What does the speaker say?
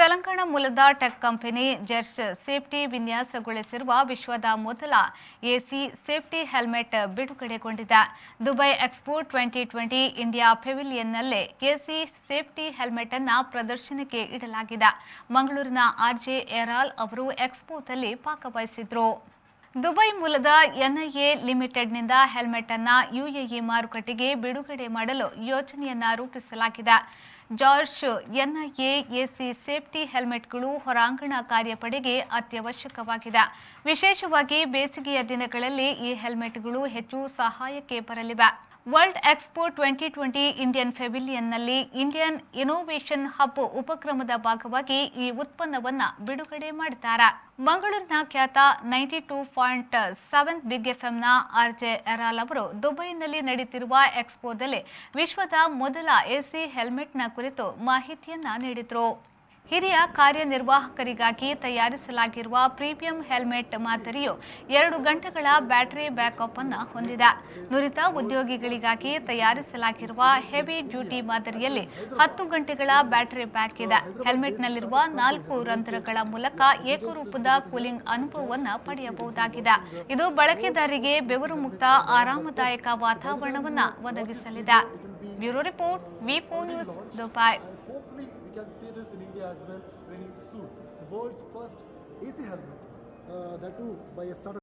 ತೆಲಂಗಾಣ ಮೂಲದ tech company Jarsh safety ವಿನ್ಯಾಸಗೊಳಿಸಿರುವ ವಿಶ್ವದ ಮೊದಲ ಎಸಿ ಸೇಫ್ಟಿ ಹೆಲ್ಮೆಟ್ ಬಿಡುಗಡೆಗೊಂಡಿದೆ. ದುಬೈ ಎಕ್ಸ್ಪೋ 2020 ಇಂಡಿಯಾ ಪೆವಿಲಿಯನ್ನಲ್ಲೇ ಎಸಿ ಸೇಫ್ಟಿ ಹೆಲ್ಮೆಟ್ ಅನ್ನು ಪ್ರದರ್ಶನಕ್ಕೆ ಇಡಲಾಗಿದೆ. ಮಂಗಳೂರಿನ ಆರ್ಜೆ ಏರಾಲ್ ಅವರು ಎಕ್ಸ್ಪೋದಲ್ಲಿ ಭಾಗವಹಿಸಿದ್ರು. ದುಬೈ ಮೂಲದ ಎನ್ಐಎ ಲಿಮಿಟೆಡ್ನಿಂದ ಹೆಲ್ಮೆಟ್ ಅನ್ನು ಯುಎಇ ಮಾರುಕಟ್ಟೆಗೆ ಬಿಡುಗಡೆ ಮಾಡಲು ಯೋಜನೆಯನ್ನ ರೂಪಿಸಲಾಗಿದೆ. ಜಾರ್ಜ್ ಎನ್ಐಎ ಎಸಿ ಸೇಫ್ಟಿ ಹೆಲ್ಮೆಟ್ಗಳು ಹೊರಾಂಗಣ ಕಾರ್ಯಪಡೆಗೆ ಅತ್ಯವಶ್ಯಕವಾಗಿದೆ. ವಿಶೇಷವಾಗಿ ಬೇಸಿಗೆಯ ದಿನಗಳಲ್ಲಿ ಈ ಹೆಲ್ಮೆಟ್ಗಳು ಹೆಚ್ಚು ಸಹಾಯಕ್ಕೆ ಬರಲಿವೆ. ವರ್ಲ್ಡ್ ಎಕ್ಸ್ಪೋ 2020 ಇಂಡಿಯನ್ ಪೆವಿಲಿಯನ್ನಲ್ಲಿ ಇಂಡಿಯನ್ ಇನ್ನೋವೇಷನ್ ಹಬ್ ಉಪಕ್ರಮದ ಭಾಗವಾಗಿ ಈ ಉತ್ಪನ್ನವನ್ನು ಬಿಡುಗಡೆ ಮಾಡಿದ್ದಾರೆ. ಮಂಗಳೂರಿನ ಖ್ಯಾತ 92.7 ಬಿಗ್ ಎಫ್ಎಂನ ಆರ್ಜೆ ಎರಾಲ್ ಅವರು ದುಬೈನಲ್ಲಿ ನಡೆಯುತ್ತಿರುವ ಎಕ್ಸ್ಪೋದಲ್ಲಿ ವಿಶ್ವದ ಮೊದಲ ಎಸಿ ಹೆಲ್ಮೆಟ್ನ ಕುರಿತು ಮಾಹಿತಿಯನ್ನ ನೀಡಿದರು. ಹಿರಿಯ ಕಾರ್ಯನಿರ್ವಾಹಕರಿಗಾಗಿ ತಯಾರಿಸಲಾಗಿರುವ ಪ್ರೀಮಿಯಂ ಹೆಲ್ಮೆಟ್ ಮಾದರಿಯು 2 ಗಂಟೆಗಳ ಬ್ಯಾಟರಿ ಬ್ಯಾಕಪ್ ಅನ್ನು ಹೊಂದಿದೆ. ನುರಿತ ಉದ್ಯೋಗಿಗಳಿಗಾಗಿ ತಯಾರಿಸಲಾಗಿರುವ ಹೆವಿ ಡ್ಯೂಟಿ ಮಾದರಿಯಲ್ಲಿ 10 ಗಂಟೆಗಳ ಬ್ಯಾಟರಿ ಬ್ಯಾಕ್ ಇದೆ. ಹೆಲ್ಮೆಟ್ನಲ್ಲಿರುವ 4 ರಂಧ್ರಗಳ ಮೂಲಕ ಏಕರೂಪದ ಕೂಲಿಂಗ್ ಅನುಭವವನ್ನು ಪಡೆಯಬಹುದಾಗಿದೆ. ಇದು ಬಳಕೆದಾರರಿಗೆ ಬೆವರು ಮುಕ್ತ ಆರಾಮದಾಯಕ ವಾತಾವರಣವನ್ನು ಒದಗಿಸಲಿದೆ. ಬ್ಯೂರೋ ರಿಪೋರ್ಟ್, ವಿ4 news, Dubai. We can see this in India as well very soon. The world's first AC helmet, that too by a startup.